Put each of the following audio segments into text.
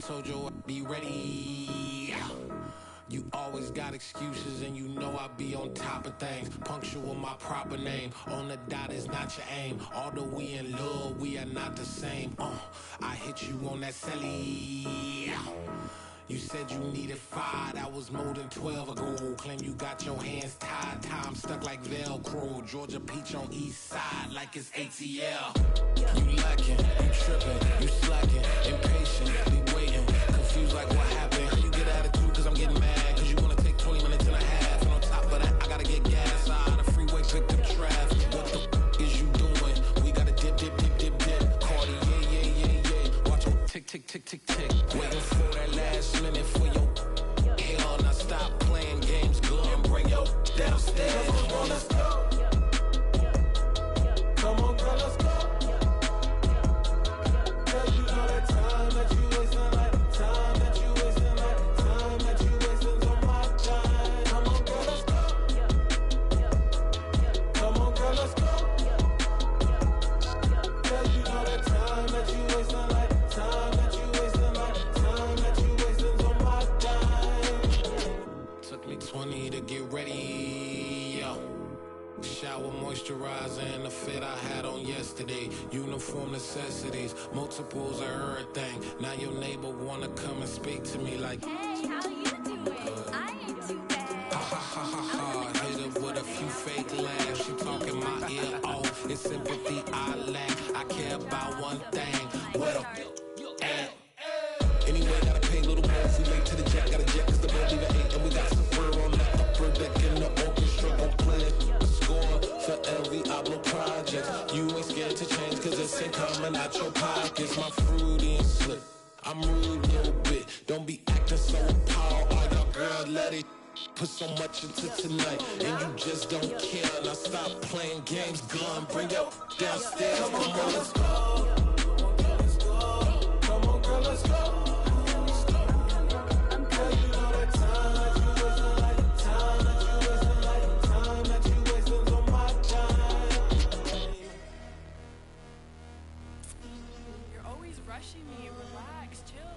Told you I'd be ready. You always got excuses and you know I be on top of things. Punctual my proper name. On the dot is not your aim. Although we in love, we are not the same. I hit you on that celly. You said you needed 5, that was more than 12 ago. Claim you got your hands tied, time stuck like Velcro. Georgia Peach on east side like it's ATL. You lacking, you tripping, you slacking, impatient, be waiting, confused like what happened. You get attitude cause I'm getting mad, cause you wanna take 20 minutes and a half. And on top of that, I gotta get gas out of the freeway, pick up traffic. What the f is you doing? We gotta dip, dip, dip, dip, dip. Cardi, yeah. Watch your tick, tick, tick, tick, tick. Waiting for that last minute for your hell. Now stop playing games, go and bring your downstairs. Come on, let's go. Come on, girl, let's go. Cause you know that time that you wasting, like time that you wasting, like time that you wasting on my time. Come on, girl, let's go. Come on, girl, let's go. Cause you know that time that you wasting, like time that you wasting, like time that you wasting on my time. Took me 20 to get ready, yo. Shower moisturizer and the fit I had on yesterday. Uniform necessities, multiples of everything. Now your neighbor wanna come and speak to me like, hey, how you doing? I ain't too bad. Ha ha ha ha ha. Hit her with a few fake laughs. She talking my ear off. It's sympathy I lack. I care about one thing. What up? Anyway, gotta pay a little more if we late to the jet. Gotta jet cause the boat leaving 8. And we got some fur on the upper deck in the orchestra. Gon' play the score for LV Ablo projects. You ain't scared to change cause it's ain't coming out your pockets. My fruity and slip, I'm rude a little bit. Don't be acting so appalled. All y'all girls let it put so much into tonight and you just don't care. Now stop playing games, gun, bring your downstairs. Come on, girl, let's go. Come on, girl, let's go. Rushing me, relax, chill,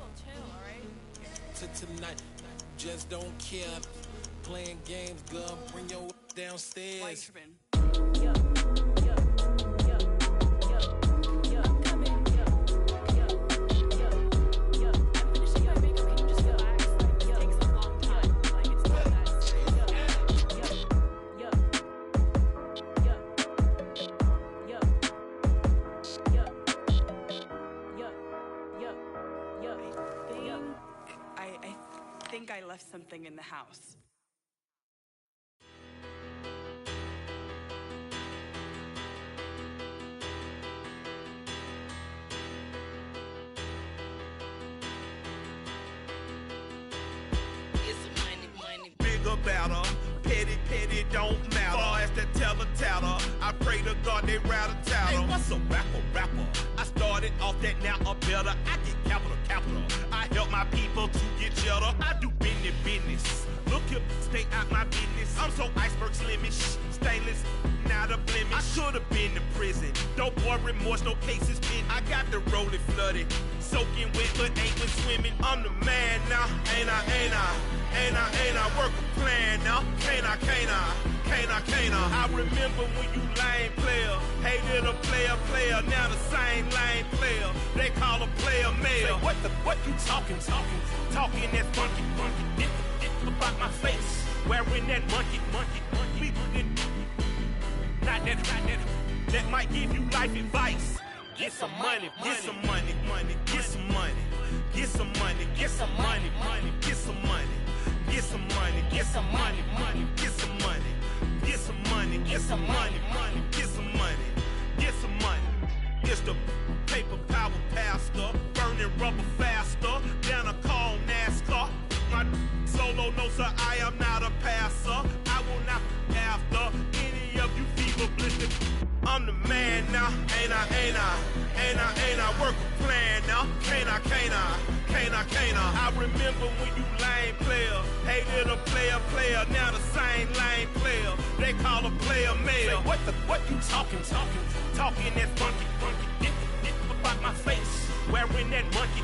alright? To tonight, just don't care. Playing games, girl, bring your downstairs. Why tripping? I'm coming. I'm finishing my makeup. Can you just relax? Like, it takes a long time. Like, it's not that serious. I think I left something in the house. Bigger, better, petty, don't matter. Far as that teller, I pray to God they rattle tattle. Hey, what's a rapper? I started off that, now I'm better. I get capital. I help my people to get cheddar. I do business. Look here, stay out my business. I'm so iceberg slimish, stainless, not a blemish. I should've been in prison. Don't boy remorse, no cases pinned. I got the rolling flooded, soaking wet, but ain't been swimming. I'm the man now, ain't I work a plan now, can't I? I remember when you lame player, hated a player, now the same lame player. They call a player mayor. Say, what you talking that funky, dip about my face, wearing that monkey, not that might give you life advice. Get some money, get some money, get some money, get some money, get some money, get some money, get some money, get some money, get some money, get some money, get some money, get some money, get some money. It's the paper power pastor, burning rubber faster than a call NASCAR. My solo, no sir, I am not a passer. I will not after any of you fever blistered. I'm the man now, ain't I work a plan now, can't I? I remember when you lame player, hated a player, now the same lame player. They call a player mayor. Say, what you talking that funky, dip about my face, wearing that monkey,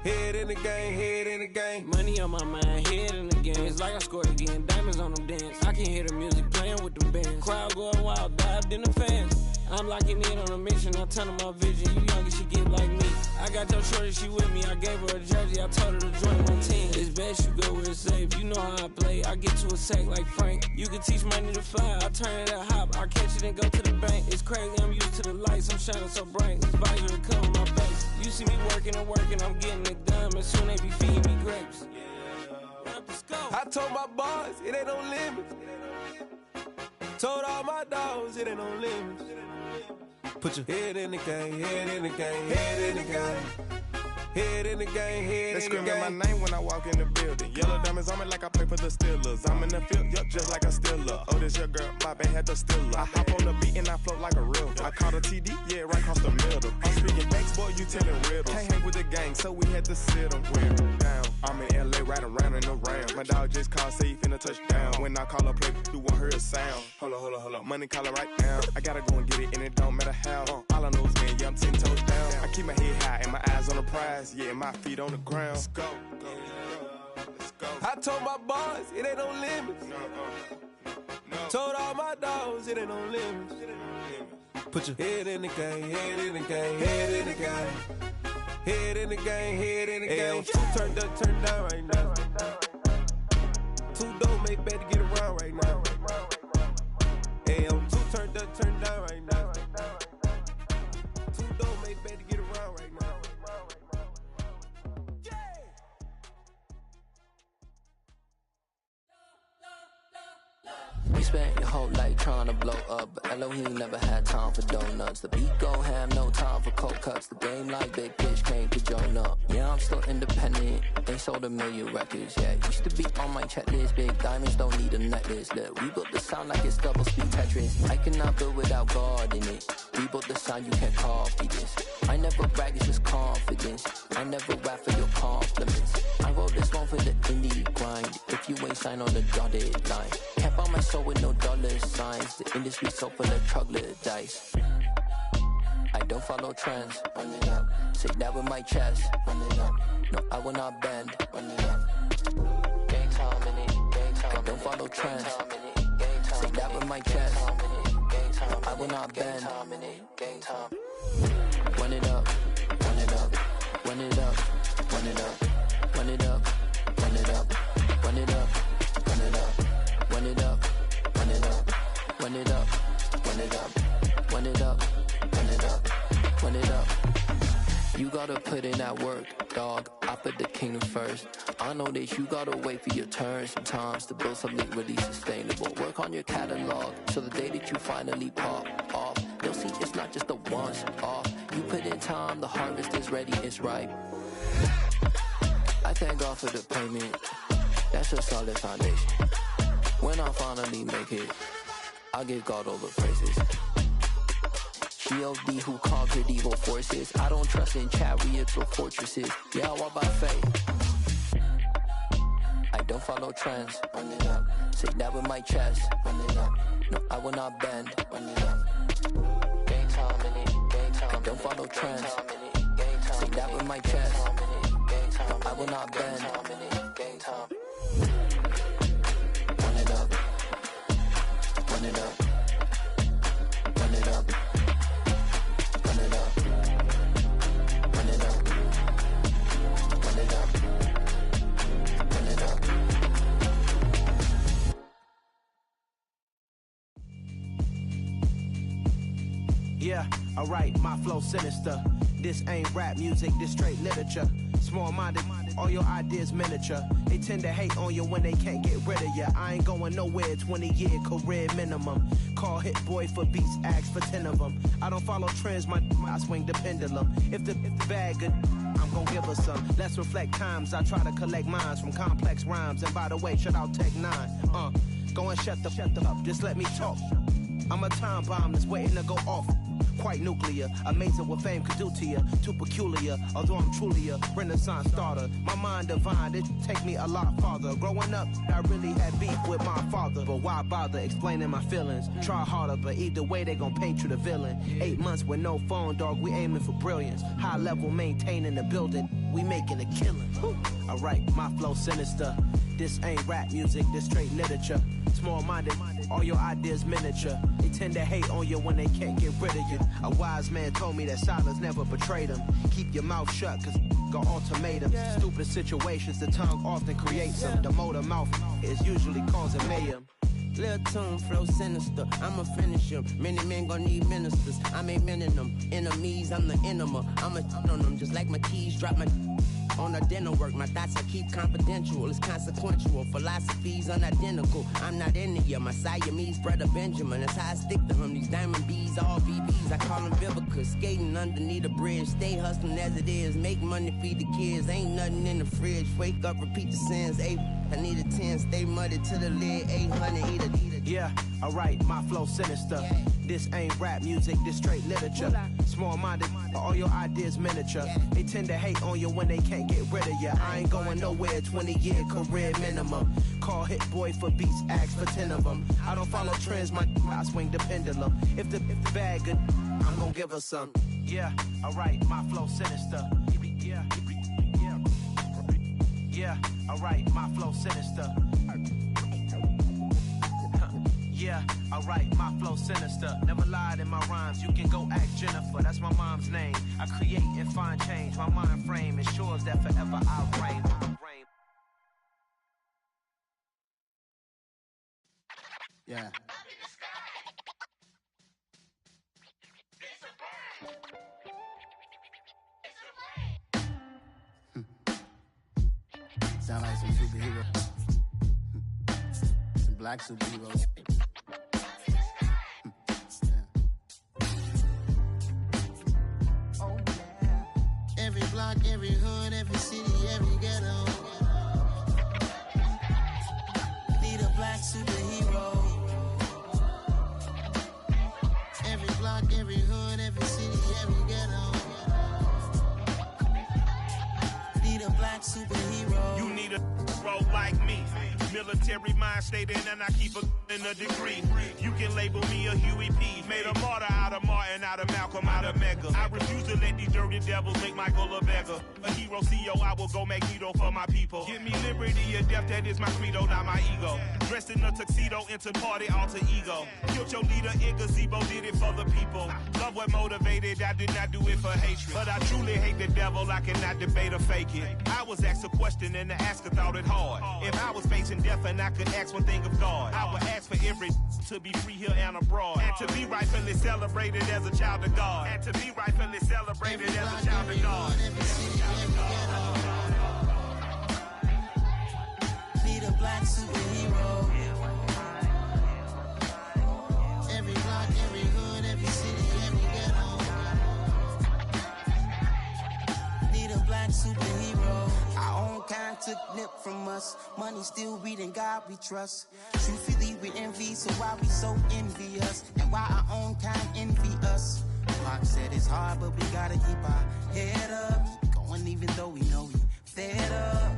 Head in the game, head in the game. Money on my mind, head in the game. It's like I scored again, diamonds on them dance. I can hear the music playing with them bands. Crowd going wild, dived in the fans. I'm locking in on a mission, I tell her my vision. You young and she get like me. I got your shorty, she with me. I gave her a jersey, I told her to join my team. It's best you go where it's safe. You know how I play. I get to a sack like Frank. You can teach money to fly. I turn it a hop. I catch it and go to the bank. It's crazy, I'm used to the lights. I'm shining so bright. This visor will cover my face. You see me working and working. I'm getting it done. And soon they be feeding me grapes. I told my boys, it ain't no limits. Told all my dogs, it ain't no limits. Put your head in the game, head in the game, head in the game. Head in the game, head in the game. They screaming my name when I walk in the building. Yellow diamonds on me like I play for the Steelers. I'm in the field, yup, just like a Steeler. Oh, this your girl, my band had the Steeler. I hop on the beat and I float like a real. I caught a TD, yeah, right across the middle. I'm speaking facts, boy, you telling riddles. Can't hang with the gang, so we had to sit them down. I'm in LA, riding around in the round. My dog just called, say he finna touchdown. When I call a play, you won't hear a sound. Hold up, money calling right now. I gotta go and get it, and it don't matter how. All I know is win, yeah, I'm 10 toes down. I keep my head high and my eyes on the prize. Yeah, my feet on the ground. Let's go. Let's go. I told my boys, it ain't no limits. No. Told all my dogs, it ain't no limits. Put your head in the game, head in the game, head in the game. Head in the game, head in the game. Two turned up, turned down right now. Two don't make better get around right now. Hey, I'm two turned up, turned down right now. Two don't make better get around right now. You spent your whole life trying to blow up, but Elohim never had time for donuts. The beat go ham, no time for cold cuts. The game like Big Fish came to Jonah. Yeah, I'm still independent. They sold 1 million records. Yeah, used to be on my checklist. Big diamonds don't need a necklace. Look, we built the sound like it's double speed Tetris. I cannot build without God in it. We built the sound, you can't copy this. I never brag, it's just confidence. I never rap for your compliments. I wrote this one for the indie grind. If you ain't signed on the dotted line, can't buy my soul with no dollar signs. The industry so full of troglodytes. I don't follow trends. Run it up. Say that with my chest. Run it up. No, I will not bend. Run it up. Gang time in it. Gang time. I don't follow trends. Say that with my chest. I will not bend. Gang time. Run it up. Run it up. Run it up. Run it up. Run it up. Run it up. Run it up. Run it up. Run it up. Run it up. Run it up. Run it up. Run it up. Run it up. Run it up. You gotta put in that work, dog. I put the kingdom first. I know that you gotta wait for your turn sometimes to build something really sustainable. Work on your catalog, so the day that you finally pop off, you'll see it's not just a once off. You put in time, the harvest is ready, it's ripe. I thank God for the payment. That's a solid foundation. When I finally make it, I give God all the praises. G.O.D. who conquered evil forces. I don't trust in chariots or fortresses. Yeah, I walk by faith. I don't follow trends. Run it up. Say that with my chest. Run it up. No, I will not bend. Run it up. Gang time in it. Gang time. I don't follow trends. Say that with my chest. No, I will not bend. Gang time. Run it up. Run it up. Run it up. Run it up. Run it up. Run it up. Run it up. Yeah, alright, my flow sinister. This ain't rap music, this straight literature. Small-minded, all your ideas miniature. They tend to hate on you when they can't get rid of you. I ain't going nowhere, 20-year career minimum. Call Hit Boy for beats, ask for 10 of them. I don't follow trends, I swing the pendulum. If the bag good, I'm gon' give her some. Let's reflect times, I try to collect minds from complex rhymes. And by the way, shout out Tech 9. Go and shut the up, just let me talk. I'm a time bomb that's waiting to go off. Quite nuclear, amazing what fame could do to you. Too peculiar, although I'm truly a renaissance starter. My mind divine, it take me a lot farther. Growing up, I really had beef with my father. But why bother explaining my feelings? Try harder, but either way they gon' paint you the villain. 8 months with no phone, dog, we aiming for brilliance. High level maintaining the building. we making a killing. Alright, my flow sinister. This ain't rap music, this straight literature. Small-minded, all your ideas miniature. They tend to hate on you when they can't get rid of you. A wise man told me that silence never betrayed him. Keep your mouth shut, cause got ultimatums. Stupid situations, the tongue often creates them. The motor mouth is usually causing mayhem. Lil' tune, flow sinister, I'ma finish him. Many men gon' need ministers, I ain't mending them. Enemies, I'm the enema, I'ma on them. Just like my keys, drop my on the dinner work. My thoughts I keep confidential, it's consequential. Philosophies unidentical, I'm not into you. My Siamese brother Benjamin, that's how I stick to him. These diamond bees, all BBs, I call them Vivica. Skating underneath a bridge, stay hustling as it is. Make money, feed the kids, ain't nothing in the fridge. Wake up, repeat the sins, I need a 10, stay muddy to the lid, 800, eat it. Yeah, alright, my flow sinister. This ain't rap music, this straight literature. Small-minded, all your ideas miniature. They tend to hate on you when they can't get rid of you. I ain't going nowhere, 20-year career minimum. Call Hit Boy for beats, ask for 10 of them. I don't follow trends, I swing the pendulum. If the bag good, I'm gonna give her some. Yeah, alright, my flow sinister. Yeah, alright, my flow sinister. Yeah, alright, my flow sinister. Never lied in my rhymes, you can go ask Jennifer. That's my mom's name. I create and find change. My mind frame ensures that forever I'll reign. Yeah. Sound like some superheroes. Some black superheroes. Oh, yeah. Every block, every hood, every city, every ghetto. Need a black superhero. Every block, every hood, every city, every ghetto. Need a black superhero. You need a role like me. Military mind state and I keep in a degree. You can label me a Huey P. Made a martyr out of Martin, out of Malcolm, out of Mega. I refuse to let these dirty devils make Michael a beggar. A hero CEO, I will go Magneto for my people. Give me liberty or death, that is my credo, not my ego. Dressed in a tuxedo, into party, alter ego. Killed your leader in gazebo, did it for the people. Love what motivated, I did not do it for hatred. But I truly hate the devil, I cannot debate or fake it. I was asked a question and the asker thought it hard. If I was facing death and I could ask one thing of God, I would ask for every to be free here and abroad, and to be rightfully celebrated as a child of God, and to be rightfully celebrated as a child of God. Need a black superhero. Every block, every hood, every city, every ghetto. Need a black superhero. Our own kind took nip from us. Money still reading, God we trust. Truthfully we envy, so why we so envious? And why our own kind envy us? Pac said it's hard, but we gotta keep our head up. Keep going even though we know we fed up.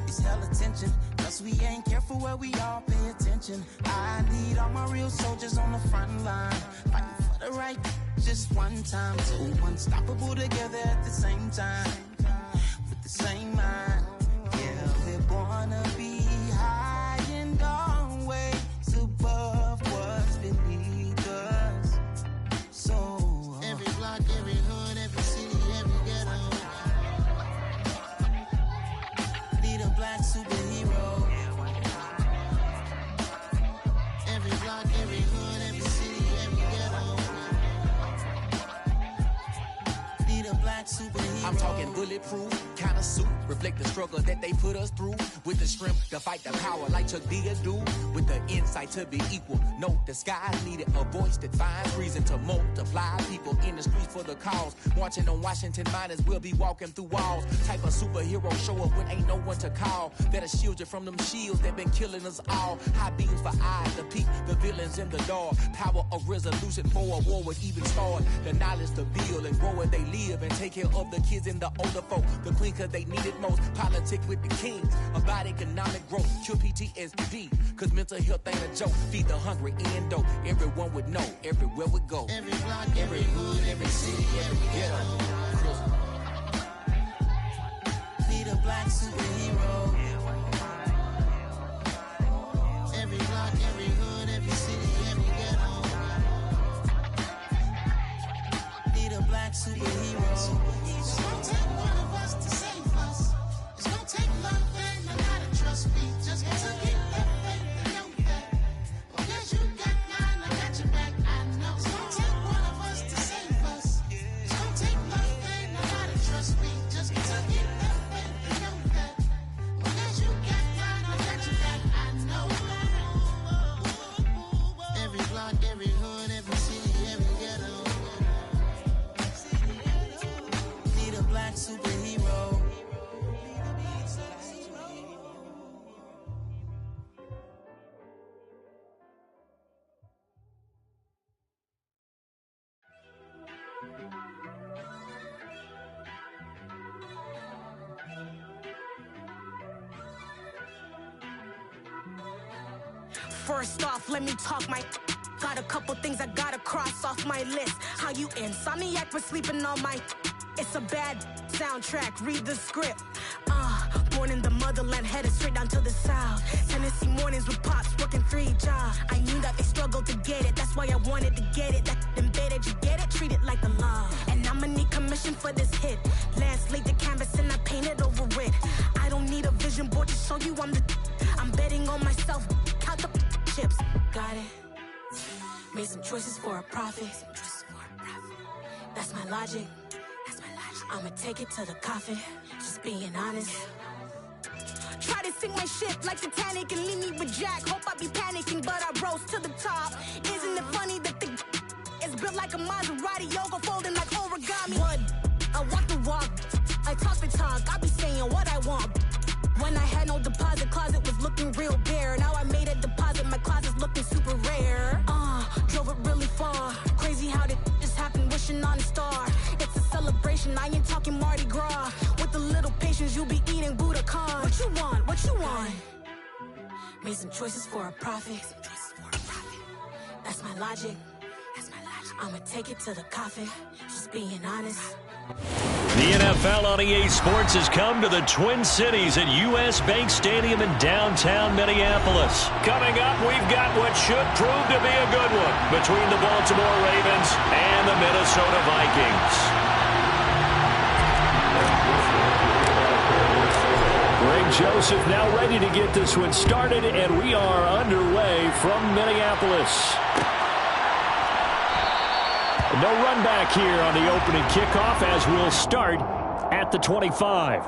It's hell attention, plus we ain't careful where we all pay attention. I need all my real soldiers on the front line, fighting for the right just one time. So unstoppable together at the same time, with the same mind. Yeah, we're gonna be high and always above what's beneath us. So every block, every hood, every city, every ghetto. Need a black superhero. Every block, every hood, every city, every ghetto. Need a black superhero. I'm talking bulletproof kind of suit, reflect the struggle that they put us through. With the strength to fight the power like Chuck D do. With the insight to be equal. No disguise needed, a voice that finds reason to multiply. People in the streets for the cause. Marching on Washington miners, we'll be walking through walls. Type of superhero show up when ain't no one to call. That'll shield you from them shields that been killing us all. High beams for eyes to peek the villains in the dark. Power of resolution for a war would even start. The knowledge to build and grow where they live and take care of the kids and the older folk. The queen cause they need it most. Politic with the kings. About economic growth. Cure PTSD. Cause mental health ain't a joke. Feed the hungry and dope. Everyone would know. Everywhere we go. Every block, every hood, every city, every ghetto. superhero. Every block, every hood, every city, every ghetto. Need a black superhero. It's gonna take one of us to save us. It's gonna take love and a lot of trust me. Just to get that faith and know that. Well, yes, you got mine, I got your back, I know. It's gonna take one of us to save us. It's gonna take love and a lot of trust me. Just to get that faith and know that. Well, yes, you got mine, I got your back, I know. Every block, every hood, every city, every ghetto. Need a black superhero. First off, let me talk my. Got a couple things I gotta cross off my list. How you insomniac for sleeping on my. It's a bad soundtrack, read the script. Born in the motherland, headed straight down to the south. Tennessee mornings with pops, working 3 jobs. I knew that they struggled to get it, that's why I wanted to get it. That embedded, you get it, treat it like a law. And I'ma need commission for this hit. Last laid the canvas and I painted over it. I don't need a vision board to show you I'm the. I'm betting on myself, count the chips. Got it. Made some choices for a profit. That's my logic. I'ma take it to the coffin, just being honest. Try to sink my ship like Titanic and leave me with Jack. Hope I be panicking, but I rose to the top. Isn't it funny that the is built like a Maserati, yoga folding like origami? What? I walk the walk, I talk the talk, I be saying what I want. When I had no deposit, closet was looking real bare. Now I made a deposit, my closet's looking super rare. Drove it really far. Crazy how did this happen, wishing on a star. It's a celebration, I ain't talking Mardi Gras. With a little patience, you'll be eating Budokan. What you want, what you want? Made some choices for a profit. That's my logic. I'ma take it to the coffin, just being honest. The NFL on EA Sports has come to the Twin Cities at U.S. Bank Stadium in downtown Minneapolis. Coming up, we've got what should prove to be a good one between the Baltimore Ravens and the Minnesota Vikings. Greg Joseph now ready to get this one started, and we are underway from Minneapolis. No run back here on the opening kickoff as we'll start at the 25.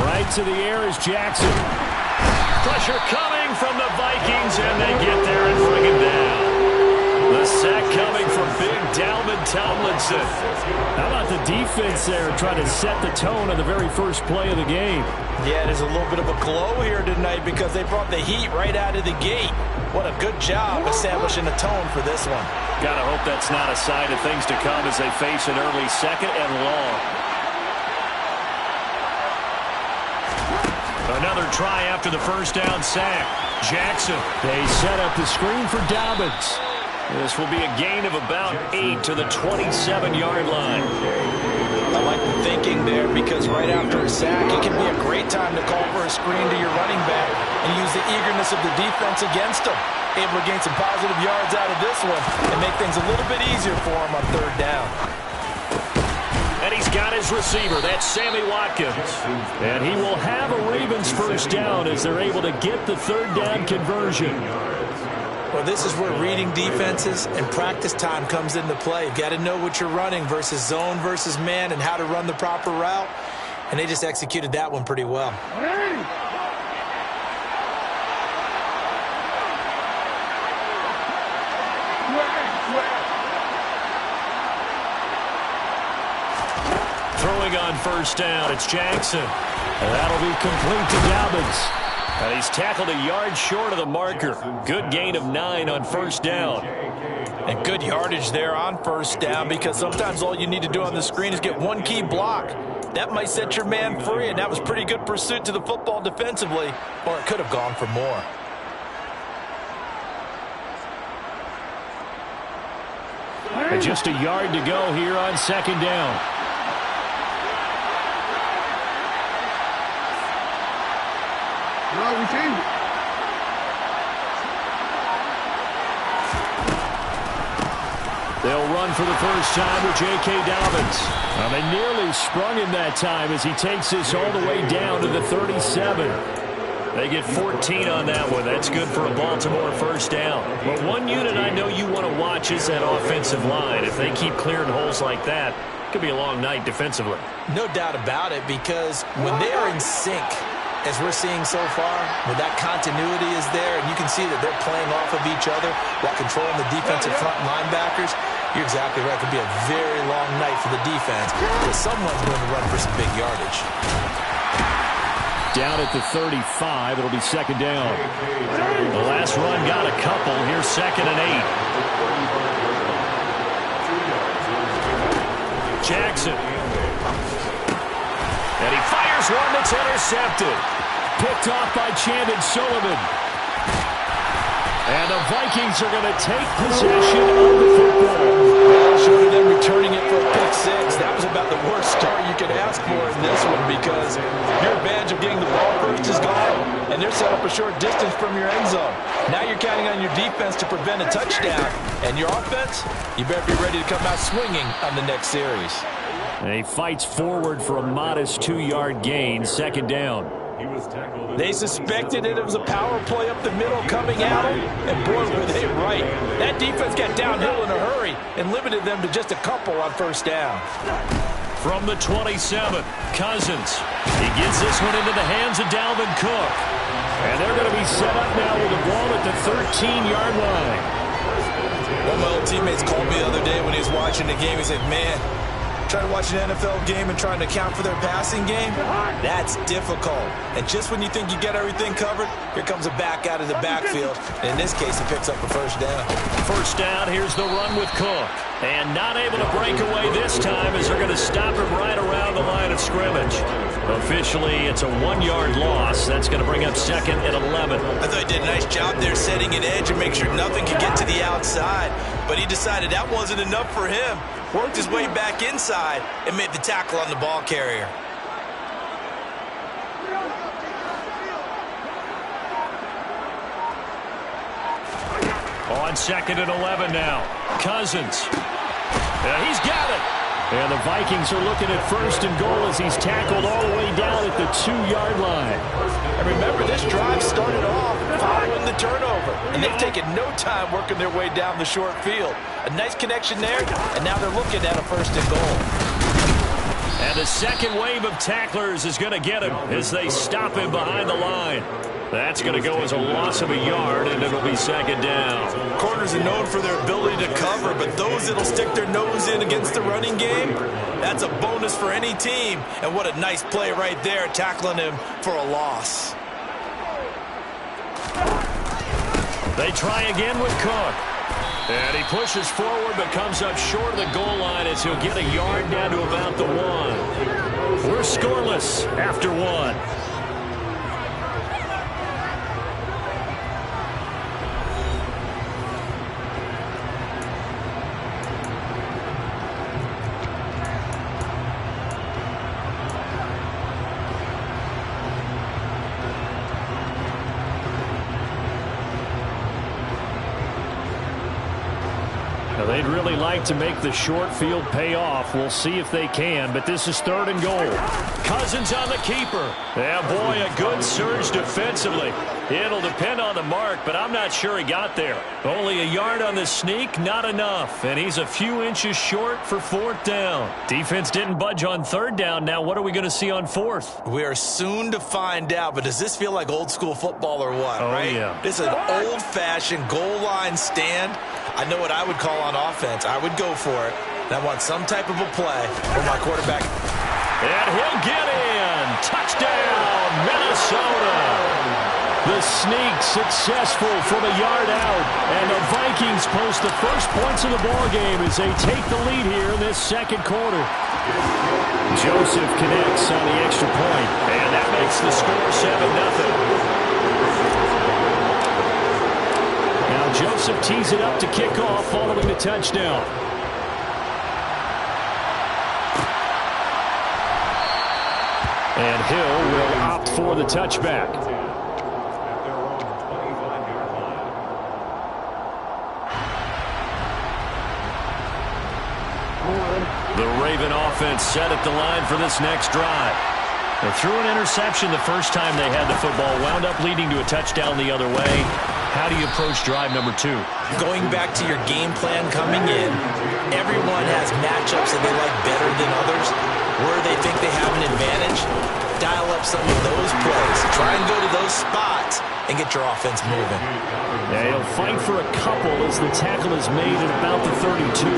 Right to the air is Jackson. Pressure coming from the Vikings, and they get there and bring him down. The sack coming from big Dalvin Tomlinson. How about the defense there trying to set the tone on the very first play of the game? Yeah, there's a little bit of a glow here tonight because they brought the heat right out of the gate. What a good job establishing the tone for this one. Gotta hope that's not a sign of things to come as they face an early second and long. Another try after the first down sack. Jackson. They set up the screen for Dobbins. This will be a gain of about 8 to the 27-yard line. I like the thinking there because right after a sack, it can be a great time to call for a screen to your running back and use the eagerness of the defense against them. Able to gain some positive yards out of this one and make things a little bit easier for him on third down. And he's got his receiver. That's Sammy Watkins. And he will have a Ravens first down as they're able to get the third down conversion. Well, this is where reading defenses and practice time comes into play. You've got to know what you're running versus zone versus man and how to run the proper route. And they just executed that one pretty well. Throwing on first down, it's Jackson. And that'll be complete to Dobbins. And he's tackled a yard short of the marker. Good gain of 9 on first down. And good yardage there on first down, because sometimes all you need to do on the screen is get one key block. That might set your man free, and that was pretty good pursuit to the football defensively, or it could have gone for more. And just a yard to go here on second down. No, we changed it. They'll run for the first time with J.K. Dobbins. They nearly sprung him that time as he takes this all the way down to the 37. They get 14 on that one. That's good for a Baltimore first down. But one unit I know you want to watch is that offensive line. If they keep clearing holes like that, it could be a long night defensively. No doubt about it, because when they are in sync, as we're seeing so far, when that continuity is there, and you can see that they're playing off of each other while controlling the defensive front linebackers, you're exactly right. It could be a very long night for the defense, because someone's going to run for some big yardage. Down at the 35, it'll be second down. The last run got a couple. Here's second and 8. Jackson. And he fires one that's intercepted. Picked off by Chandon Sullivan. And the Vikings are going to take possession of the football. Short of them returning it for a pick six, that was about the worst start you could ask for in this one, because your advantage of getting the ball first is gone, and they're set up a short distance from your end zone. Now you're counting on your defense to prevent a touchdown, and your offense, you better be ready to come out swinging on the next series. And he fights forward for a modest 2-yard gain, second down. They suspected it was a power play up the middle coming at them, and boy, were they right. That defense got downhill in a hurry and limited them to just a couple on first down. From the 27, Cousins. He gets this one into the hands of Dalvin Cook. And they're going to be set up now with the ball at the 13-yard line. One of my old teammates called me the other day when he was watching the game. He said, man, trying to watch an NFL game and trying to account for their passing game, that's difficult. And just when you think you get everything covered, here comes a back out of the backfield. And in this case, he picks up a first down. First down, here's the run with Cook. And not able to break away this time as they're going to stop him right around the line of scrimmage. Officially, it's a 1-yard loss. That's going to bring up second and 11. I thought he did a nice job there setting an edge and make sure nothing could get to the outside. But he decided that wasn't enough for him. Worked his way back inside and made the tackle on the ball carrier. On second and 11 now. Cousins. He's got it. And the Vikings are looking at first and goal as he's tackled all the way down at the 2-yard line. And remember, this drive started off following the turnover. And they've taken no time working their way down the short field. A nice connection there, and now they're looking at a first and goal. And the second wave of tacklers is going to get him as they stop him behind the line. That's going to go as a loss of a yard, and it'll be second down. Corners are known for their ability to cover, but those that'll stick their nose in against the running game, that's a bonus for any team. And what a nice play right there, tackling him for a loss. They try again with Cook. And he pushes forward but comes up short of the goal line as he'll get a yard down to about the 1. We're scoreless after 1. They'd really like to make the short field pay off. We'll see if they can, but this is third and goal. Cousins on the keeper. Yeah, boy, a good surge defensively. It'll depend on the mark, but I'm not sure he got there. Only a yard on the sneak, not enough, and he's a few inches short for fourth down. Defense didn't budge on third down. Now what are we going to see on fourth? We are soon to find out, but does this feel like old school football or what, right? Yeah. This is an old-fashioned goal line stand. I know what I would call on offense. I would go for it. And I want some type of a play for my quarterback. And he'll get in. Touchdown, Minnesota. The sneak successful from a yard out. And the Vikings post the first points of the ballgame as they take the lead here in this second quarter. Joseph connects on the extra point. And that makes the score 7-0. Now Joseph tees it up to kick off following the touchdown. And Hill will opt for the touchback. The Raven offense set at the line for this next drive. They threw an interception the first time they had the football, wound up leading to a touchdown the other way. How do you approach drive number 2? Going back to your game plan coming in, everyone has matchups that they like better than others. Where they think they have an advantage, dial up some of those plays. Try and go to those spots and get your offense moving. Yeah, he'll fight for a couple as the tackle is made at about the 32.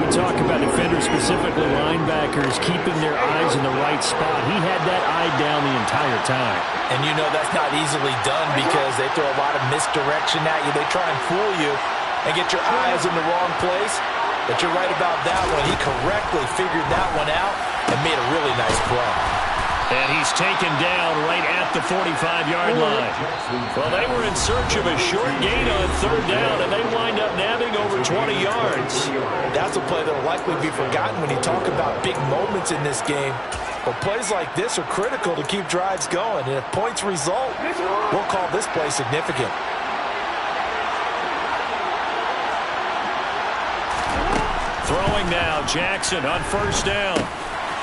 We talk about defenders, specifically linebackers, keeping their eyes in the right spot. He had that eye down the entire time. And you know that's not easily done because they throw a lot of misdirection at you. They try and fool you and get your eyes in the wrong place. But you're right about that one. He correctly figured that one out and made a really nice play. And he's taken down right at the 45-yard line. Well, they were in search of a short gain on third down, and they wind up nabbing over 20 yards. That's a play that will likely be forgotten when you talk about big moments in this game. But plays like this are critical to keep drives going. And if points result, we'll call this play significant. Throwing now, Jackson on first down.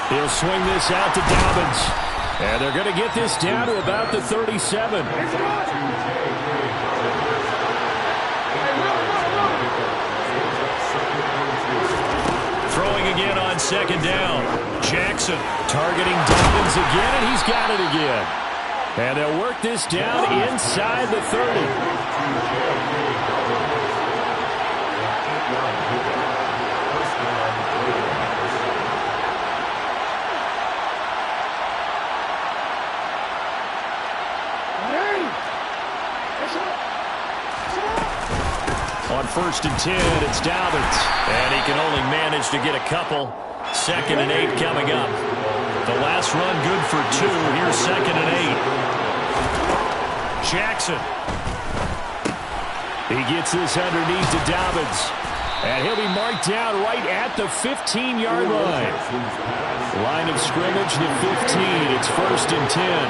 He'll swing this out to Dobbins. And they're going to get this down to about the 37. Throwing again on second down. Jackson targeting Dobbins again, and he's got it again. And they'll work this down inside the 30. On first and 10, it's Dobbins. And he can only manage to get a couple. 2nd and 8 coming up. The last run good for 2. Here's 2nd and 8. Jackson. He gets this underneath to Dobbins. And he'll be marked down right at the 15-yard line. Line of scrimmage, the 15. It's 1st and 10.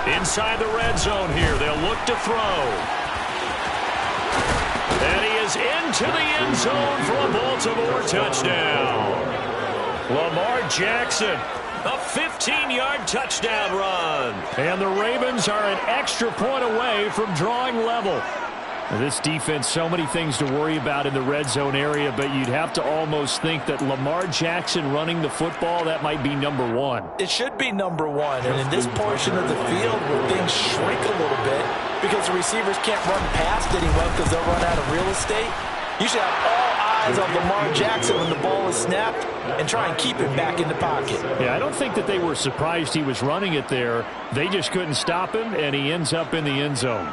Inside the red zone here, they'll look to throw. And he is into the end zone for a Baltimore touchdown. Lamar Jackson, a 15-yard touchdown run. And the Ravens are an extra point away from drawing level. This defense, so many things to worry about in the red zone area, but you'd have to almost think that Lamar Jackson running the football, that might be number 1. It should be number 1, and in this portion of the field where things shrink a little bit because the receivers can't run past anyone because they'll run out of real estate, you should have all eyes on Lamar Jackson when the ball is snapped and try and keep him back in the pocket. Yeah, I don't think that they were surprised he was running it there. They just couldn't stop him, and he ends up in the end zone.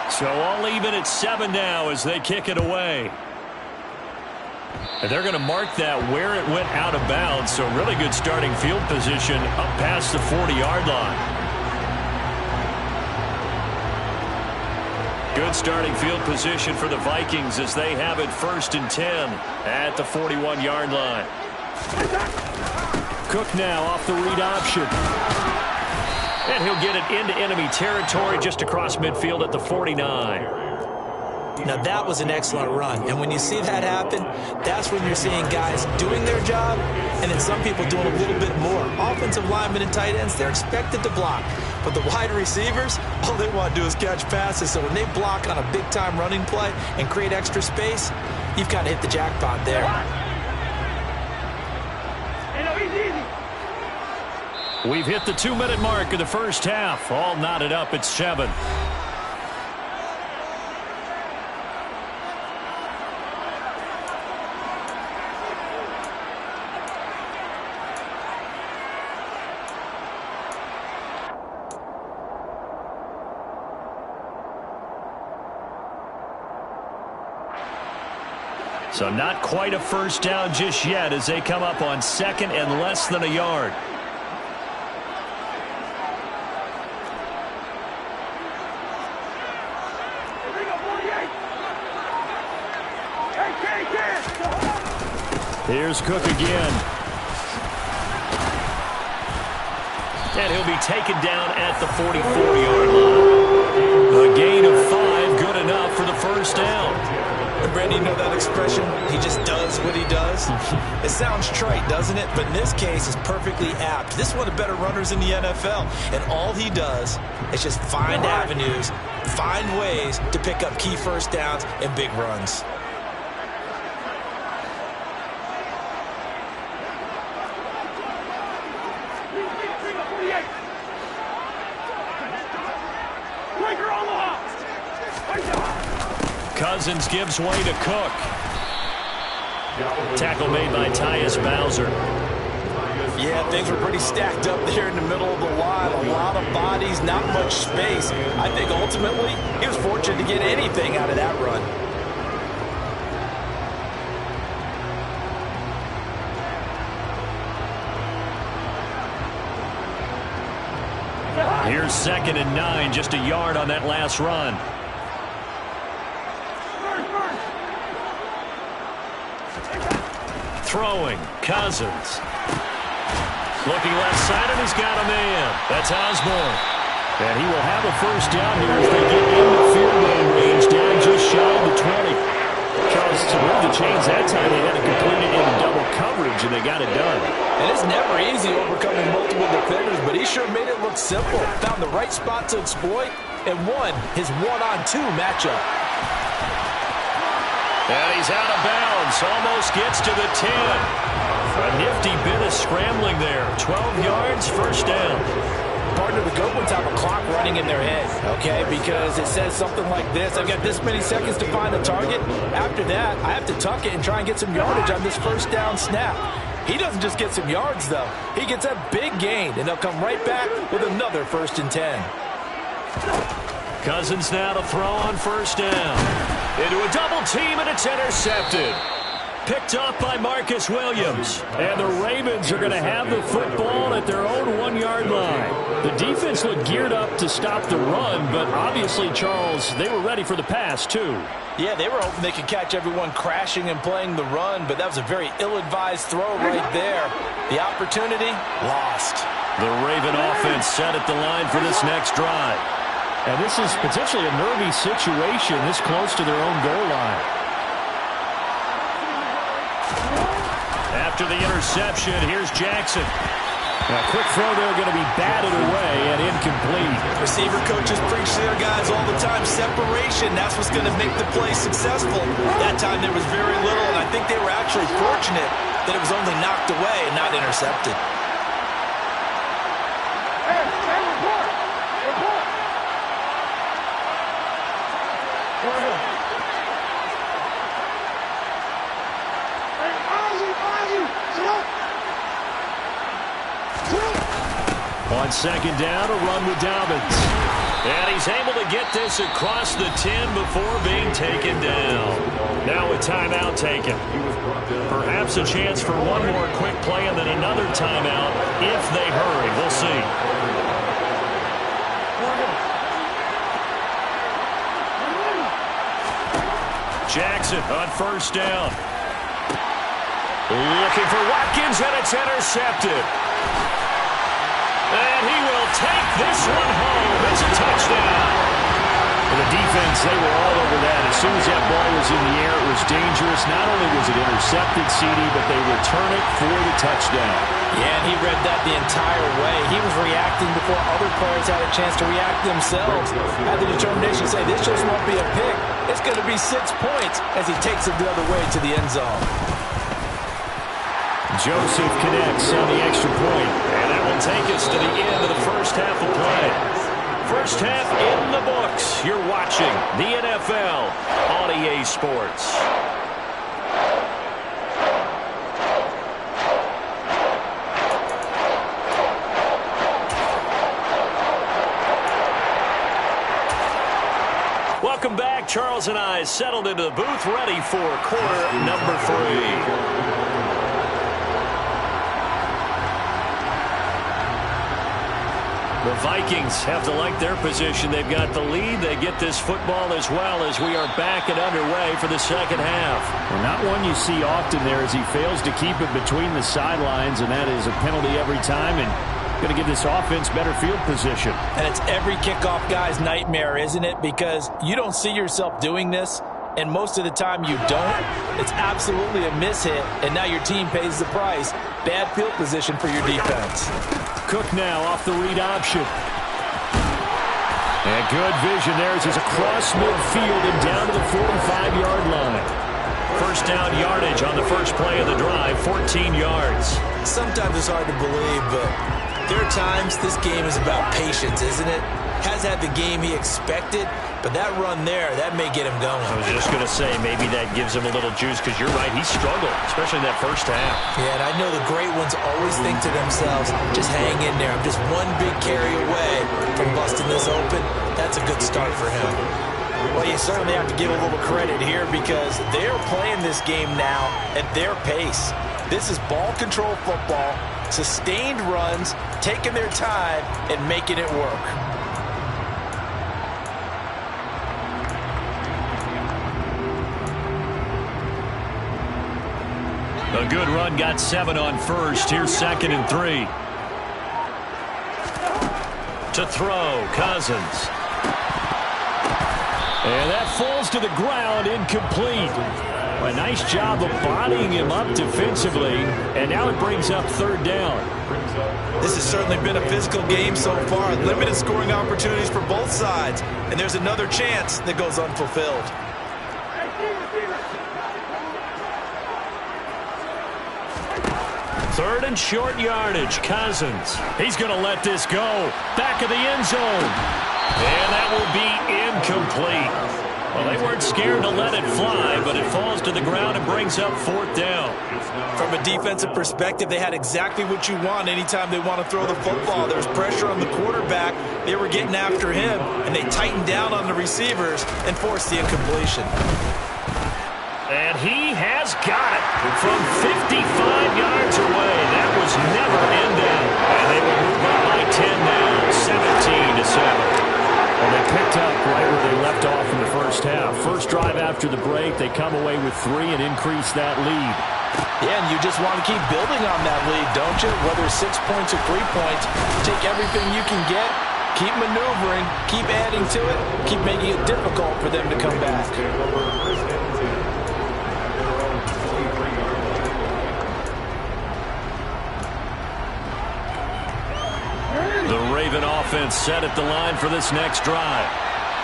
So all even at 7 now as they kick it away. And they're going to mark that where it went out of bounds. So really good starting field position up past the 40-yard line. Good starting field position for the Vikings as they have it 1st and 10 at the 41-yard line. Cook now off the read option. And he'll get it into enemy territory just across midfield at the 49. Now that was an excellent run. And when you see that happen, that's when you're seeing guys doing their job and then some people doing a little bit more. Offensive linemen and tight ends, they're expected to block. But the wide receivers, all they want to do is catch passes. So when they block on a big-time running play and create extra space, you've kind of hit the jackpot there. We've hit the 2-minute mark of the first half. All knotted up at 7. So not quite a first down just yet as they come up on 2nd and less than a yard. Here's Cook again. And he'll be taken down at the 44-yard line. A gain of 5, good enough for the first down. And Brandon, you know that expression? He just does what he does. It sounds trite, doesn't it? But in this case, it's perfectly apt. This is one of the better runners in the NFL. And all he does is just find avenues, find ways to pick up key first downs and big runs. Cousins gives way to Cook. Tackle made by Tyus Bowser. Yeah, things were pretty stacked up there in the middle of the line. A lot of bodies, not much space. I think ultimately he was fortunate to get anything out of that run. Here's 2nd and 9, just a yard on that last run. Throwing, Cousins. Looking left side, and he's got a man. That's Osborne. And he will have a first down here as they get into field goal range, down just shy of the 20. Charles, to move the chains that time, they had to complete it into double coverage, and they got it done. And it's never easy overcoming multiple defenders, but he sure made it look simple. Found the right spot to exploit and won his one-on-2 matchup. And he's out of bounds. Almost gets to the 10. A nifty bit of scrambling there. 12 yards, first down. Partner, the good ones have a clock running in their head, okay? Because it says something like this. I've got this many seconds to find a target. After that, I have to tuck it and try and get some yardage on this first down snap. He doesn't just get some yards, though. He gets a big gain, and they'll come right back with another 1st and 10. Cousins now to throw on first down. Into a double team, and it's intercepted. Picked up by Marcus Williams. And the Ravens are going to have the football at their own 1-yard line. The defense looked geared up to stop the run, but obviously, Charles, they were ready for the pass, too. Yeah, they were hoping they could catch everyone crashing and playing the run, but that was a very ill-advised throw right there. The opportunity, lost. The Raven offense set at the line for this next drive. And this is potentially a nervy situation this close to their own goal line. After the interception, here's Jackson. A quick throw there going to be batted away and incomplete. Receiver coaches preach to their guys all the time. Separation, that's what's going to make the play successful. That time there was very little, and I think they were actually fortunate that it was only knocked away and not intercepted. On second down, a run with Dobbins. And he's able to get this across the 10 before being taken down. Now a timeout taken. Perhaps a chance for one more quick play and then another timeout if they hurry. We'll see. Jackson on first down. Looking for Watkins, and it's intercepted. And he will take this one home. It's a touchdown. For the defense, they were all over that. As soon as that ball was in the air, it was dangerous. Not only was it intercepted, CD, but they return it for the touchdown. Yeah, and he read that the entire way. He was reacting before other players had a chance to react themselves. Had the determination to say, this just won't be a pick. It's going to be 6 points as he takes it the other way to the end zone. Joseph connects on the extra point. And that will take us to the end of the first half of play. First half in the books. You're watching the NFL on EA Sports. Welcome back. Charles and I settled into the booth, ready for quarter number 3. The Vikings have to like their position. They've got the lead. They get this football as well as we are back and underway for the second half. Well, not one you see often there as he fails to keep it between the sidelines, and that is a penalty every time, and going to give this offense better field position. And it's every kickoff guy's nightmare, isn't it? Because you don't see yourself doing this, and most of the time you don't. It's absolutely a mishit, and now your team pays the price. Bad field position for your defense. Cook now off the read option. And good vision there as he's across midfield and down to the 45-yard line. First down yardage on the first play of the drive, 14 yards. Sometimes it's hard to believe, but there are times this game is about patience, isn't it? Has had the game he expected, but that run there, that may get him going. I was just going to say, maybe that gives him a little juice, because you're right, he struggled, especially in that first half. Yeah, and I know the great ones always think to themselves, just hang in there. I'm just one big carry away from busting this open. That's a good start for him. Well, you certainly have to give a little credit here because they're playing this game now at their pace. This is ball control football, sustained runs, taking their time, and making it work. A good run, got 7 on first. Here's 2nd and 3. To throw, Cousins. And that falls to the ground, incomplete. A nice job of bodying him up defensively, and now it brings up 3rd down. This has certainly been a physical game so far. Limited scoring opportunities for both sides, and there's another chance that goes unfulfilled. Third and short yardage, Cousins. He's going to let this go. Back of the end zone. And that will be incomplete. Well, they weren't scared to let it fly, but it falls to the ground and brings up 4th down. From a defensive perspective, they had exactly what you want anytime they want to throw the football. There's pressure on the quarterback. They were getting after him, and they tightened down on the receivers and forced the incompletion. And he has got it from 55 yards away. That was never in doubt. And they will move up by 10 now, 17-7. Well, they picked up right where they left off in the first half. First drive after the break, they come away with 3 and increase that lead. Yeah, and you just want to keep building on that lead, don't you? Whether it's 6 points or 3 points, take everything you can get, keep maneuvering, keep adding to it, keep making it difficult for them to come back. The Raven offense set at the line for this next drive.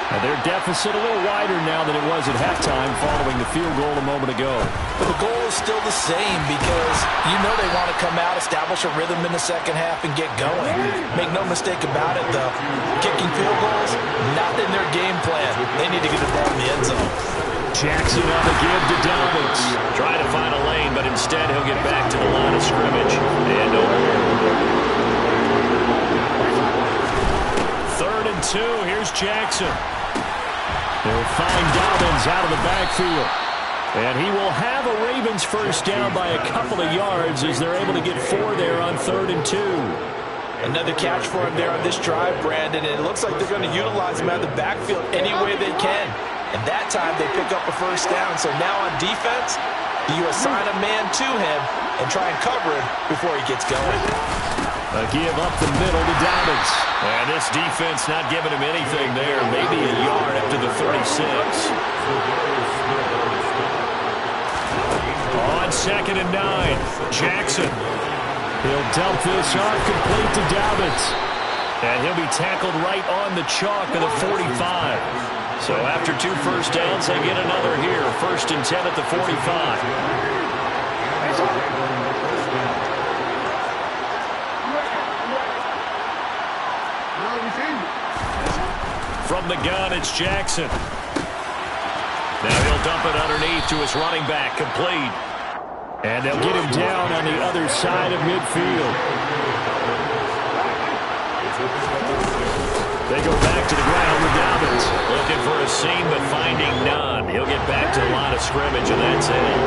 Now their deficit a little wider now than it was at halftime following the field goal a moment ago. But the goal is still the same because you know they want to come out, establish a rhythm in the second half, and get going. Make no mistake about it, though. Kicking field goals, not in their game plan. They need to get the ball in the end zone. Jackson on the give to Dobbins. Try to find a lane, but instead he'll get back to the line of scrimmage. And over. 3rd and 2. Here's Jackson. They'll find Dobbins out of the backfield. And he will have a Ravens first down by a couple of yards as they're able to get 4 there on 3rd and 2. Another catch for him there on this drive, Brandon. And it looks like they're going to utilize him out of the backfield any way they can. And that time they pick up a first down. So now on defense, you assign a man to him and try and cover him before he gets going. A give up the middle to Dobbins. And this defense not giving him anything there. Maybe a yard up to the 36. On 2nd and 9, Jackson. He'll dump this off complete to Dobbins. And he'll be tackled right on the chalk of the 45. So after 2 first downs, they get another here. 1st and 10 at the 45. From the gun, it's Jackson. Now he'll dump it underneath to his running back, complete. And they'll get him down on the other side of midfield. They go back to the ground with Dobbins. Looking for a seam, but finding none. He'll get back to the line of scrimmage, and that's it.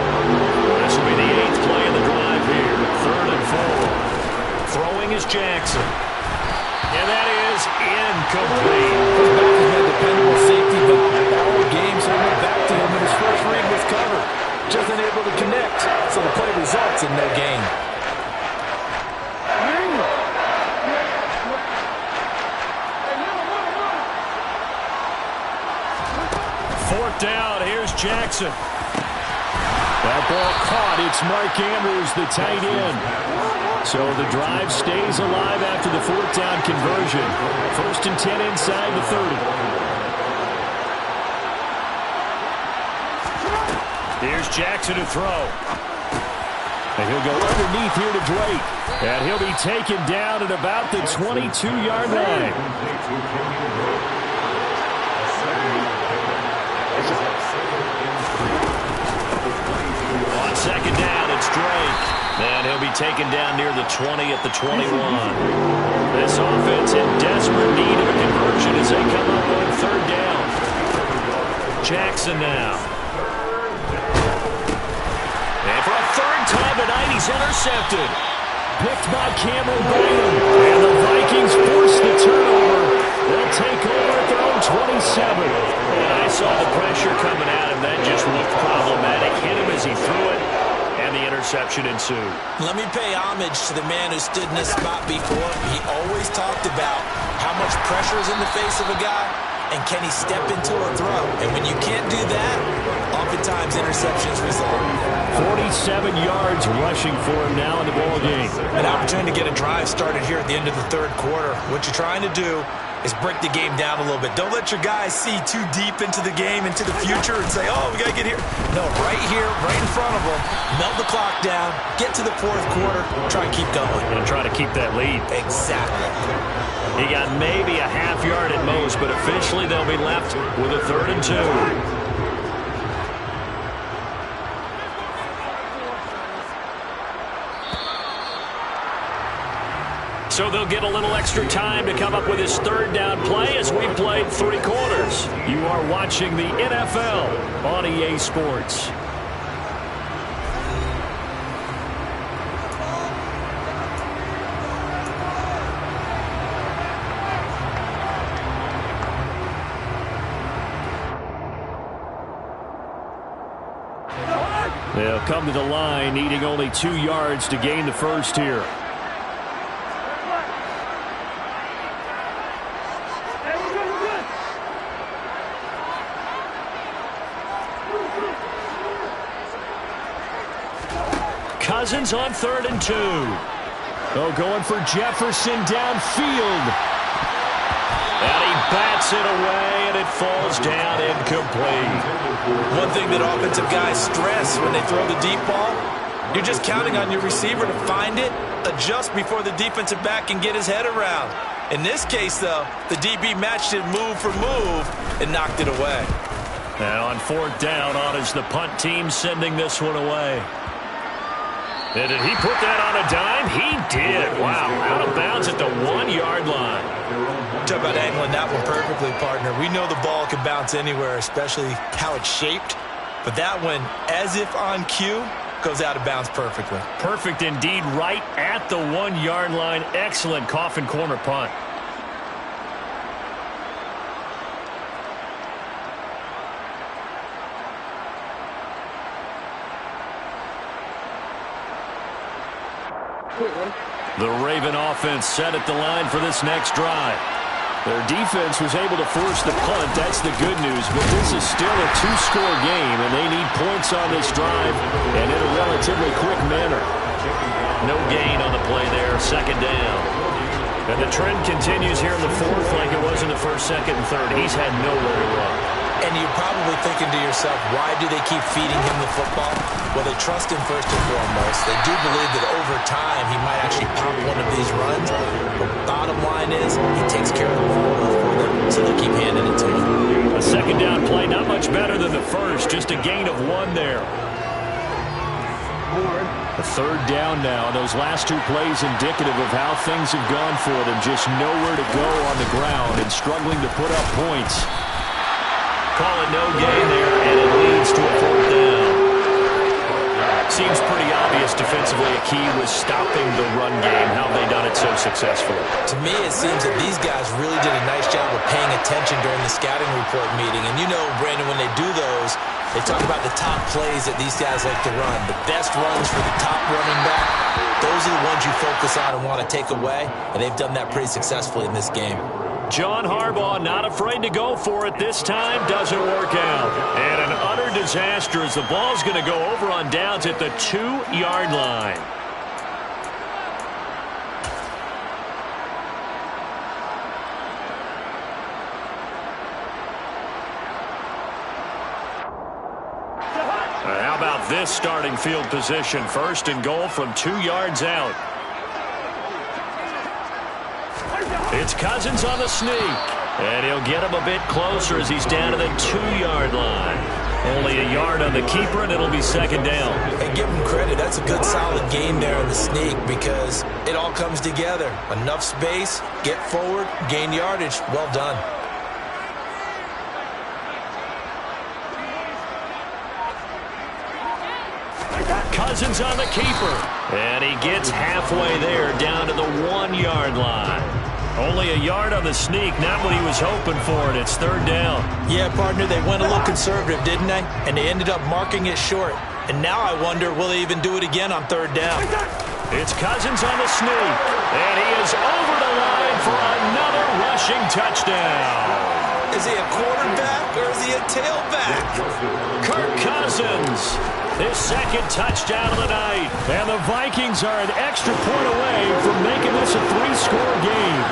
This will be the 8th play of the drive here. 3rd and 4. Throwing is Jackson. And that is incomplete. Comes back and had dependable safety valve all game, so he went back to him, and his first read was covered. Just unable to connect, so the play results in no gain. 4th down, here's Jackson. That ball caught. It's Mark Andrews, the tight end. So the drive stays alive after the 4th down conversion. 1st and 10 inside the 30. Here's Jackson to throw. And he'll go underneath here to Drake. And he'll be taken down at about the 22-yard line. On 2nd down, it's Drake. And he'll be taken down near the 20 at the 21. This offense in desperate need of a conversion as they come up on 3rd down. Jackson now. And for a 3rd time tonight, he's intercepted. Picked by Cameron Brayton. And the Vikings force the turnover. They'll take over at their own 27. And I saw the pressure coming at him. That just looked problematic. Hit him as he threw it. And the interception ensued. Let me pay homage to the man who stood in this spot before. He always talked about how much pressure is in the face of a guy, and can he step into a throw? And when you can't do that, oftentimes interceptions result. 47 yards rushing for him now in the ball game. An opportunity to get a drive started here at the end of the 3rd quarter. What you're trying to do is break the game down a little bit. Don't let your guys see too deep into the game, into the future, and say, oh, we got to get here. No, right here, right in front of them, melt the clock down, get to the 4th quarter, try and keep going. And try to keep that lead. Exactly. He got maybe a half yard at most, but officially they'll be left with a 3rd and 2. So they'll get a little extra time to come up with his 3rd down play as we played 3 quarters. You are watching the NFL on EA Sports. They'll come to the line, needing only 2 yards to gain the first here. Cousins on 3rd and 2. Oh, going for Jefferson downfield. And he bats it away, and it falls down incomplete. One thing that offensive guys stress when they throw the deep ball, you're just counting on your receiver to find it, adjust before the defensive back can get his head around. In this case, though, the DB matched it move for move and knocked it away. And on 4th down, on is the punt team sending this one away. And did he put that on a dime? He did. Wow, out of bounds at the 1-yard line. Talk about angling that one perfectly, partner. We know the ball can bounce anywhere, especially how it's shaped. But that one, as if on cue, goes out of bounds perfectly. Perfect indeed, right at the 1-yard line. Excellent coffin corner punt. Quick one. The Raven offense set at the line for this next drive. Their defense was able to force the punt. That's the good news. But this is still a two-score game, and they need points on this drive and in a relatively quick manner. No gain on the play there. Second down. And the trend continues here in the fourth like it was in the first, second, and third. He's had nowhere to run. And you're probably thinking to yourself, why do they keep feeding him the football? Well, they trust him first and foremost. They do believe that over time he might actually pop one of these runs. But bottom line is he takes care of the football for them, so they keep handing it to him. A second down play, not much better than the first. Just a gain of 1 there. A third down now. Those last 2 plays indicative of how things have gone for them. Just nowhere to go on the ground and struggling to put up points. Call it no gain there, and it leads to a fourth down. Seems pretty obvious defensively a key was stopping the run game. How have they done it so successfully? To me, it seems that these guys really did a nice job of paying attention during the scouting report meeting. And you know, Brandon, when they do those, they talk about the top plays that these guys like to run. The best runs for the top running back, those are the ones you focus on and want to take away. And they've done that pretty successfully in this game. John Harbaugh not afraid to go for it this time. Doesn't work out. And an utter disaster as the ball's going to go over on downs at the 2-yard line. How about this starting field position? First and goal from 2 yards out. It's Cousins on the sneak. And he'll get him a bit closer as he's down to the 2-yard line. Only a yard on the keeper, and it'll be second down. And give him credit. That's a good, solid gain there on the sneak because it all comes together. Enough space, get forward, gain yardage. Well done. Cousins on the keeper. And he gets halfway there, down to the 1-yard line. Only a yard on the sneak, not what he was hoping for, and it's third down. Yeah, partner, they went a little conservative, didn't they? And they ended up marking it short. And now I wonder, will they even do it again on third down? It's Cousins on the sneak. And he is over the line for another rushing touchdown. Is he a quarterback or is he a tailback? Kirk Cousins, his second touchdown of the night. And the Vikings are an extra point away from making this a 3-score game.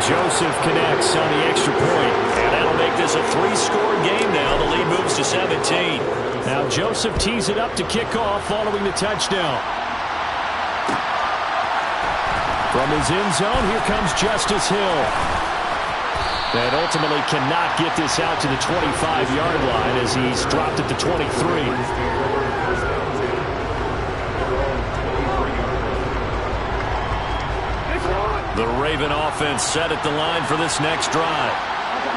Joseph connects on the extra point, and that'll make this a 3-score game now. The lead moves to 17. Now Joseph tees it up to kick off following the touchdown. From his end zone, here comes Justice Hill. And ultimately cannot get this out to the 25-yard line as he's dropped at the 23. The Raven offense set at the line for this next drive.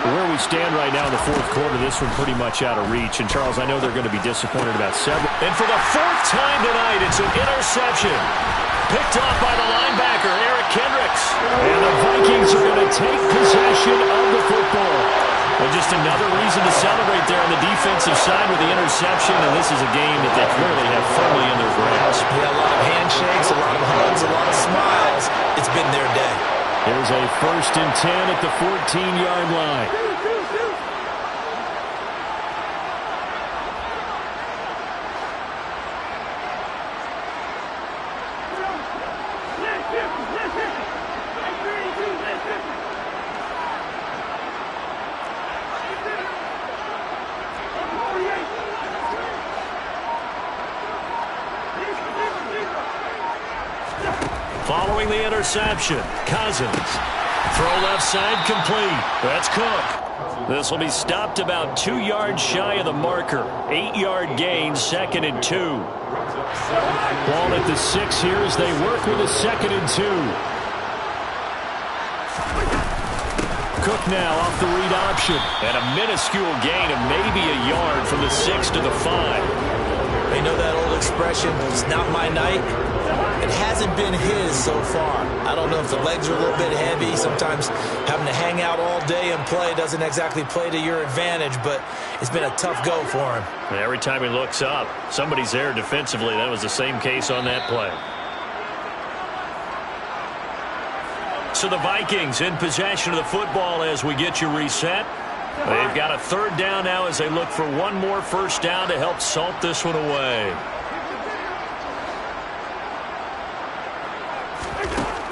Where we stand right now in the fourth quarter, this one pretty much out of reach. And, Charles, I know they're going to be disappointed about several. And for the 4th time tonight, it's an interception. Picked off by the linebacker, Eric Kendricks. And the Vikings are going to take possession of the football. And just another reason to celebrate there on the defensive side with the interception. And this is a game that they clearly have firmly in their grasp. Yeah, a lot of handshakes, a lot of hugs, a lot of smiles. It's been their day. Here's a 1st and 10 at the 14-yard line. Following the interception, Cousins. Throw left side complete. That's Cook. This will be stopped about 2 yards shy of the marker. 8-yard gain, 2nd and 2. Ball at the 6 here as they work with a 2nd and 2. Cook now off the read option. And a minuscule gain of maybe a yard from the 6 to the 5. They know that old expression, it's not my night. It hasn't been his so far. I don't know if the legs are a little bit heavy. Sometimes having to hang out all day and play doesn't exactly play to your advantage, but it's been a tough go for him. And every time he looks up, somebody's there defensively. That was the same case on that play. So the Vikings in possession of the football as we get you reset. They've got a third down now as they look for one more first down to help salt this one away.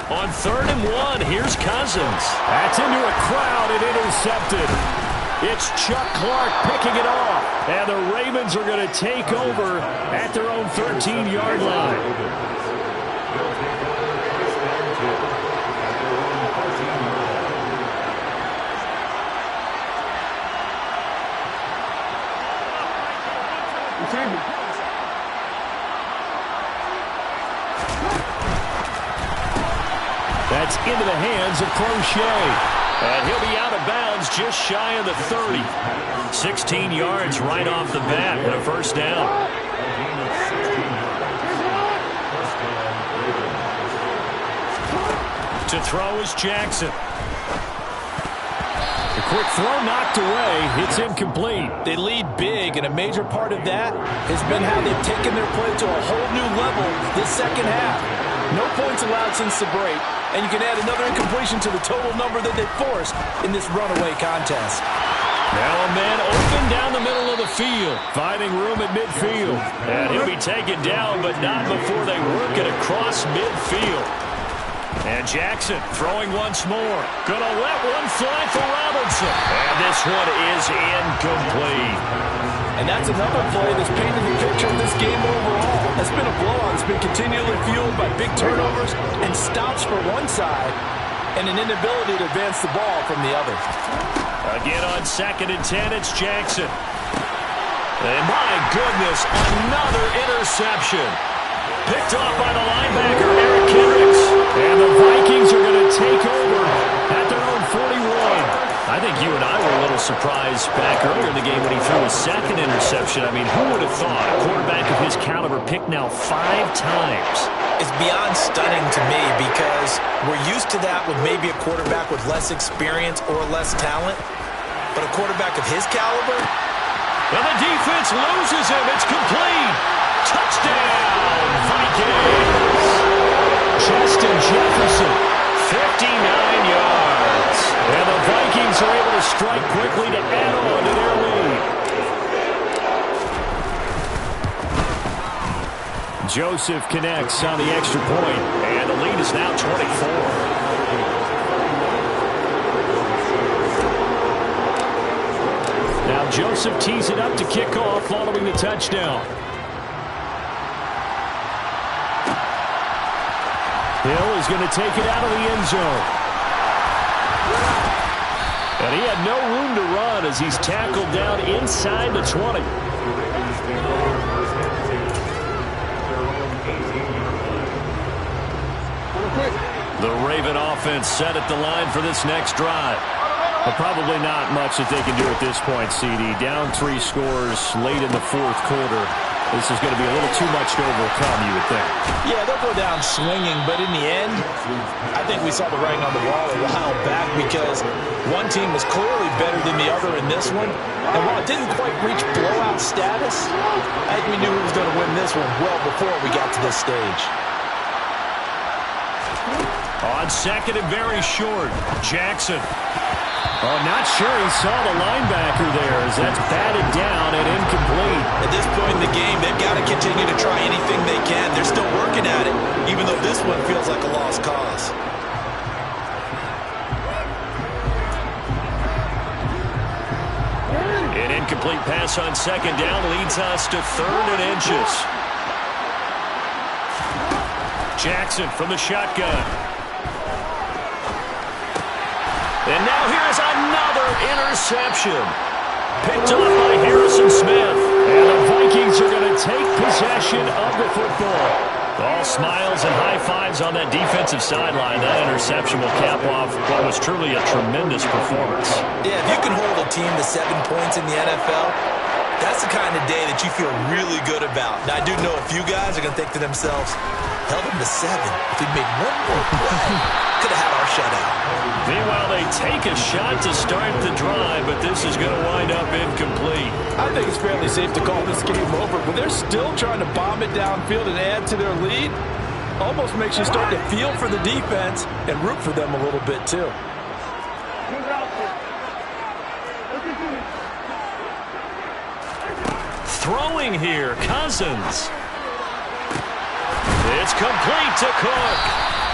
On 3rd and 1, here's Cousins. That's into a crowd and intercepted. It's Chuck Clark picking it off. And the Ravens are going to take over at their own 13-yard line. That's into the hands of Crochet. And he'll be out of bounds just shy of the 30. 16 yards right off the bat and a first down. To throw is Jackson. The quick throw knocked away. It's incomplete. They lead big, and a major part of that has been how they've taken their play to a whole new level this second half. No points allowed since the break, and you can add another incompletion to the total number that they forced in this runaway contest. Now a man open down the middle of the field, finding room at midfield. And he'll be taken down, but not before they work it across midfield. And Jackson throwing once more. Gonna let one fly for Robinson. And this one is incomplete. And that's another play that's painted the picture of this game overall. That's been a blowout. It's been continually fueled by big turnovers and stops for one side and an inability to advance the ball from the other. Again on 2nd and 10, it's Jackson. And my goodness, another interception. Picked off by the linebacker, Eric Kendricks. And the Vikings are going to take over at their own 41. I think you and I were a little surprised back earlier in the game when he threw his 2nd interception. I mean, who would have thought a quarterback of his caliber picked now 5 times? It's beyond stunning to me because we're used to that with maybe a quarterback with less experience or less talent. But a quarterback of his caliber? And the defense loses him. It's complete. Touchdown, Vikings. Justin Jefferson. 59 yards. And the Vikings are able to strike quickly to add on to their lead. Joseph connects on the extra point. And the lead is now 24. Now Joseph tees it up to kick off following the touchdown. Hill is going to take it out of the end zone. And he had no room to run as he's tackled down inside the 20. The Raven offense set at the line for this next drive. But probably not much that they can do at this point, CD. Down 3 scores late in the 4th quarter. This is going to be a little too much to overcome, you would think. Yeah, they'll go down swinging, but in the end, I think we saw the writing on the wall a while back because one team was clearly better than the other in this one. And while it didn't quite reach blowout status, I think we knew who was going to win this one well before we got to this stage. On 2nd and very short, Jackson. Oh, not sure he saw the linebacker there as that's batted down and incomplete. At this point in the game, they've got to continue to try anything they can. They're still working at it, even though this one feels like a lost cause. An incomplete pass on 2nd down leads us to 3rd and inches. Jackson from the shotgun. And now here's another interception. Picked off by Harrison Smith. And the Vikings are going to take possession of the football. All smiles and high fives on that defensive sideline. That interception will cap off what was truly a tremendous performance. Yeah, if you can hold a team to 7 points in the NFL, that's the kind of day that you feel really good about. Now, I do know a few guys are going to think to themselves, held them to 7. If we made one more play, could have had our shutout. Meanwhile, they take a shot to start the drive, but this is going to wind up incomplete. I think it's fairly safe to call this game over, but they're still trying to bomb it downfield and add to their lead. almost makes you start to feel for the defense and root for them a little bit too. Throwing here, Cousins. It's complete to Cook.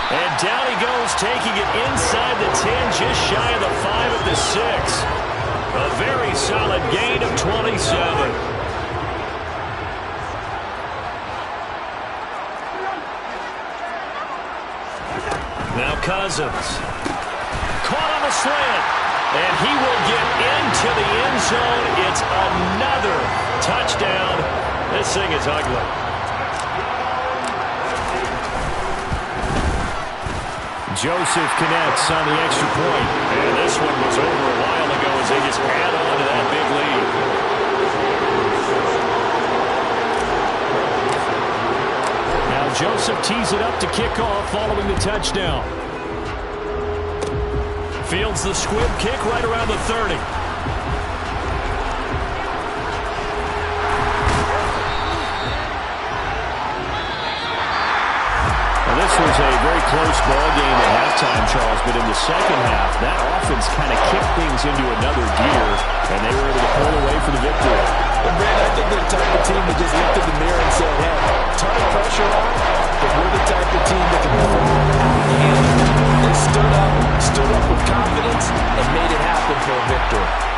And down he goes, taking it inside the 10, just shy of the 5 at the 6. A very solid gain of 27. Now Cousins. Caught on a slant. And he will get into the end zone. It's another touchdown. This thing is ugly. Joseph connects on the extra point. And this one was over a while ago as they just add on to that big lead. Now Joseph tees it up to kick off following the touchdown. Fields the squib kick right around the 30. This was a very close ball game at halftime, Charles, but in the second half, that offense kind of kicked things into another gear, and they were able to pull away for the victory. And Brandon, I think they're the type of team that just looked in the mirror and said, hey, ton of pressure on, but we're the type of team that can perform out. They stood up with confidence and made it happen for a victory.